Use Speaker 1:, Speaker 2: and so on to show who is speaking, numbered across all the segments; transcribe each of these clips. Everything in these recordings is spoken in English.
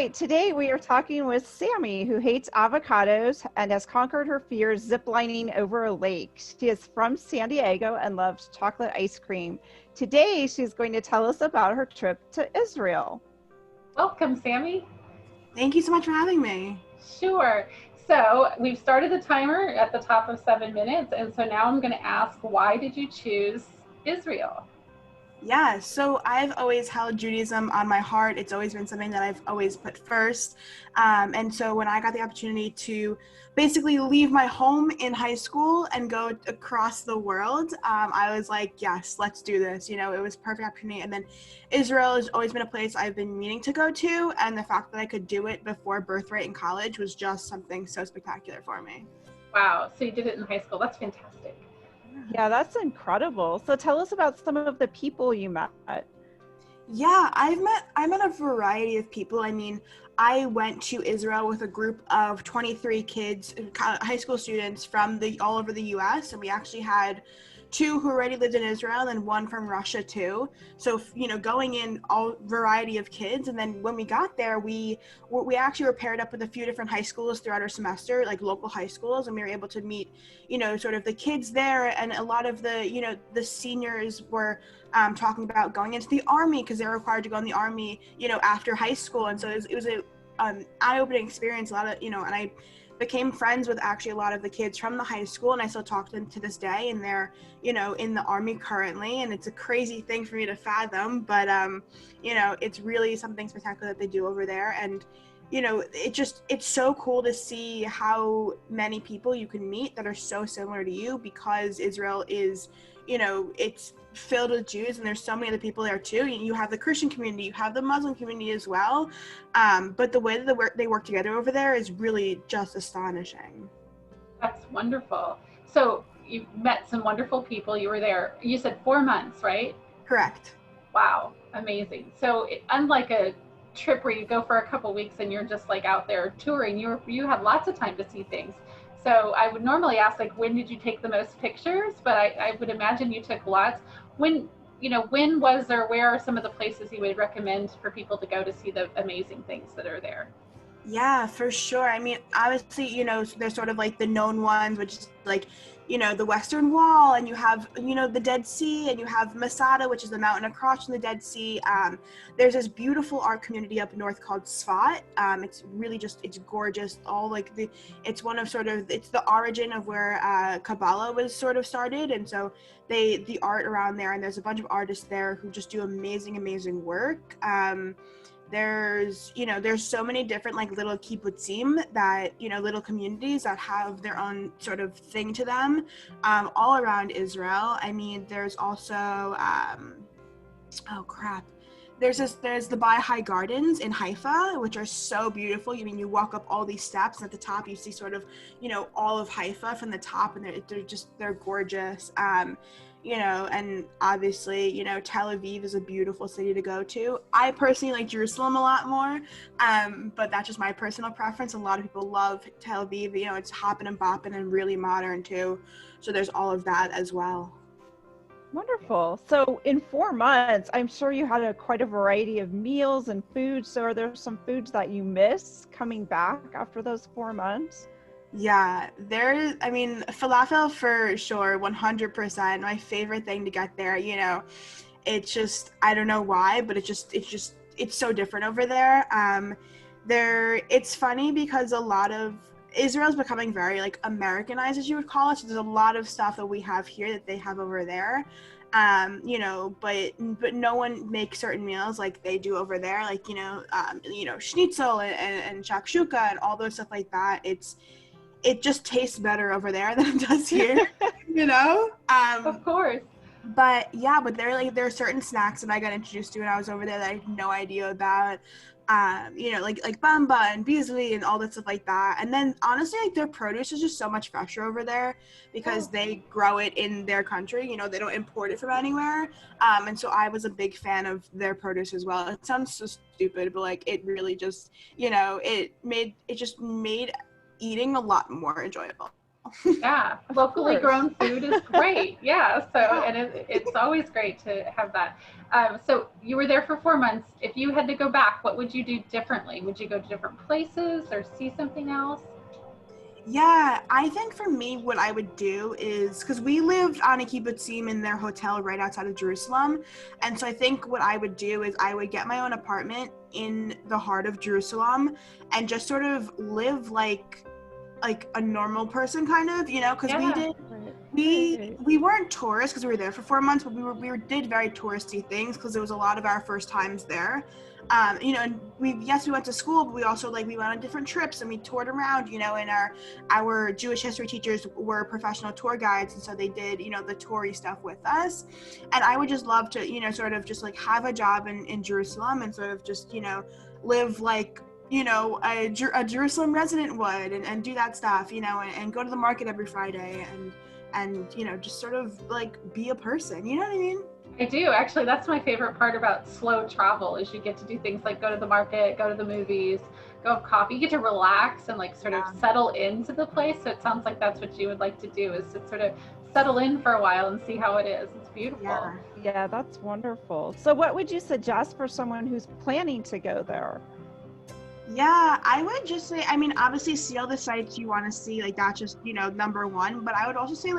Speaker 1: right, today we are talking with Sammi, who hates avocados and has conquered her fears ziplining over a lake. She is from San Diego and loves chocolate ice cream. Today, she's going to tell us about her trip to Israel.
Speaker 2: Welcome, Sammi.
Speaker 3: Thank you so much for having me.
Speaker 2: Sure. So we've started the timer at the top of 7 minutes, and so now I'm going to ask, why did you choose Israel?
Speaker 3: Yeah, so I've always held Judaism on my heart. It's always been something that I've always put first. And so when I got the opportunity to basically leave my home in high school and go across the world, I was like, yes, let's do this. You know, it was a perfect opportunity. And then Israel has always been a place I've been meaning to go to. And the fact that I could do it before birthright in college was just something so spectacular for me.
Speaker 2: Wow. So you did it in high school. That's fantastic.
Speaker 1: Yeah, that's incredible. So tell us about some of the people you met.
Speaker 3: Yeah, I met a variety of people. I mean, I went to Israel with a group of 23 kids, high school students from all over the US, and we actually had two who already lived in Israel and one from Russia too. So, you know, going in all variety of kids. And then when we got there, we actually were paired up with a few different high schools throughout our semester, like local high schools. And we were able to meet, you know, sort of the kids there. And a lot of the, you know, the seniors were talking about going into the army because they're required to go in the army, you know, after high school. And so it was a eye-opening experience. A lot of, you know, and I became friends with actually a lot of the kids from the high school, and I still talk to them to this day, and they're, you know, in the army currently, and it's a crazy thing for me to fathom, but you know, it's really something spectacular that they do over there. And you know, it's so cool to see how many people you can meet that are so similar to you, because Israel is, you know, it's filled with Jews, and there's so many other people there too. You have the Christian community, you have the Muslim community as well, but the way that they work together over there is really just astonishing.
Speaker 2: That's wonderful. So you met some wonderful people. You were there, you said 4 months, right?
Speaker 3: Correct.
Speaker 2: Wow, amazing. So unlike a trip where you go for a couple weeks and you're just like out there touring, you have lots of time to see things. So I would normally ask, like, when did you take the most pictures? But I would imagine you took lots. When was or where are some of the places you would recommend for people to go to see the amazing things that are there?
Speaker 3: Yeah, for sure. I mean, obviously, you know, there's sort of like the known ones, which is like, you know, the Western Wall, and you have, you know, the Dead Sea, and you have Masada, which is the mountain across from the Dead Sea. There's this beautiful art community up north called Sfat. It's really just, it's gorgeous. All like it's one of sort of, it's the origin of where Kabbalah was sort of started. And so the art around there, and there's a bunch of artists there who just do amazing work. There's so many different like little kibbutzim that, you know, little communities that have their own sort of thing to them, all around Israel. I mean, there's also there's the Baha'i Gardens in Haifa, which are so beautiful. I mean, you walk up all these steps, and at the top you see sort of, you know, all of Haifa from the top, and they're gorgeous. You know, and obviously, you know, Tel Aviv is a beautiful city to go to. I personally like Jerusalem a lot more, but that's just my personal preference. A lot of people love Tel Aviv. You know, it's hopping and bopping and really modern too. So there's all of that as well.
Speaker 1: Wonderful. So in 4 months, I'm sure you had quite a variety of meals and foods. So are there some foods that you miss coming back after those 4 months?
Speaker 3: Yeah, I mean, falafel for sure, 100%. My favorite thing to get there, you know, it's just, I don't know why, but it's so different over there. It's funny because a lot of Israel's becoming very like Americanized, as you would call it. So there's a lot of stuff that we have here that they have over there. You know, but no one makes certain meals like they do over there, like, you know, schnitzel and shakshuka and all those stuff like that. It just tastes better over there than it does here, you know?
Speaker 2: Of course.
Speaker 3: But yeah, there are certain snacks that I got introduced to when I was over there that I had no idea about. You know, like bamba and beasley and all that stuff like that. And then honestly, like their produce is just so much fresher over there because they grow it in their country. You know, they don't import it from anywhere. And so I was a big fan of their produce as well. It sounds so stupid, but like it really just, you know, it just made eating a lot more enjoyable.
Speaker 2: Yeah, locally grown food is great. Yeah, so and it's always great to have that. So you were there for 4 months. If you had to go back, what would you do differently? Would you go to different places or see something else?
Speaker 3: Yeah, I think for me, what I would do is, because we lived on a kibbutzim in their hotel right outside of Jerusalem, and so I think what I would do is I would get my own apartment in the heart of Jerusalem and just sort of live like a normal person, kind of, you know, because
Speaker 2: Yeah.
Speaker 3: we weren't tourists because we were there for 4 months, but we did very touristy things because it was a lot of our first times there. You know, and we went to school, but we also we went on different trips and we toured around, you know, and our Jewish history teachers were professional tour guides, and so they did, you know, the toury stuff with us. And I would just love to, you know, sort of just have a job in Jerusalem and sort of just, you know, live you know, a Jerusalem resident would, and do that stuff, you know, and go to the market every Friday and you know, just sort of be a person, you know what I mean?
Speaker 2: I do. Actually, that's my favorite part about slow travel is you get to do things like go to the market, go to the movies, go have coffee. You get to relax and sort of settle into the place. So it sounds like that's what you would like to do, is to sort of settle in for a while and see how it is. It's beautiful.
Speaker 1: Yeah, that's wonderful. So what would you suggest for someone who's planning to go there?
Speaker 3: Yeah, I would just say, I mean, obviously see all the sites you want to see, that's just, you know, number one, but I would also say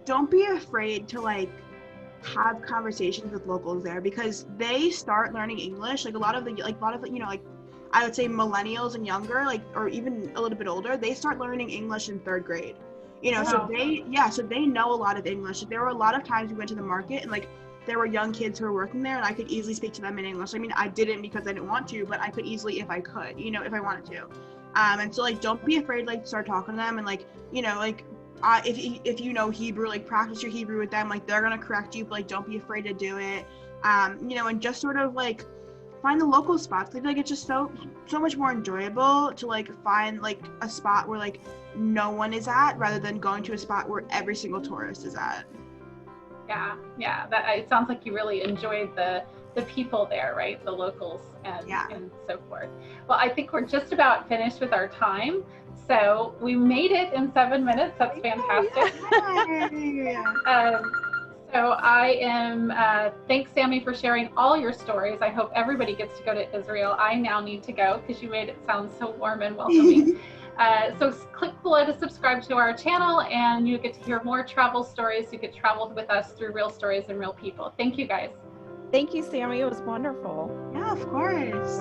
Speaker 3: don't be afraid to have conversations with locals there, because they start learning English. A lot of you know, I would say millennials and younger, or even a little bit older, they start learning English in 3rd grade. You know,
Speaker 2: Wow.
Speaker 3: so they know a lot of English. There were a lot of times we went to the market and there were young kids who were working there and I could easily speak to them in English. I mean, I didn't because I didn't want to, but I could easily if I could, you know, if I wanted to. And so don't be afraid to start talking to them, and you know, if you know Hebrew, practice your Hebrew with them. They're gonna correct you, but don't be afraid to do it. You know, and just sort of find the local spots. I feel it's just so much more enjoyable to find a spot where no one is at, rather than going to a spot where every single tourist is at.
Speaker 2: Yeah. It sounds like you really enjoyed the people there, right? The locals and so forth. Well, I think we're just about finished with our time. So we made it in 7 minutes. That's fantastic. So I am, thanks Sammi for sharing all your stories. I hope everybody gets to go to Israel. I now need to go because you made it sound so warm and welcoming. So click below to subscribe to our channel and you get to hear more travel stories. You get traveled with us through real stories and real people. Thank you guys.
Speaker 1: Thank you, Sammi. It was wonderful.
Speaker 3: Yeah, of course.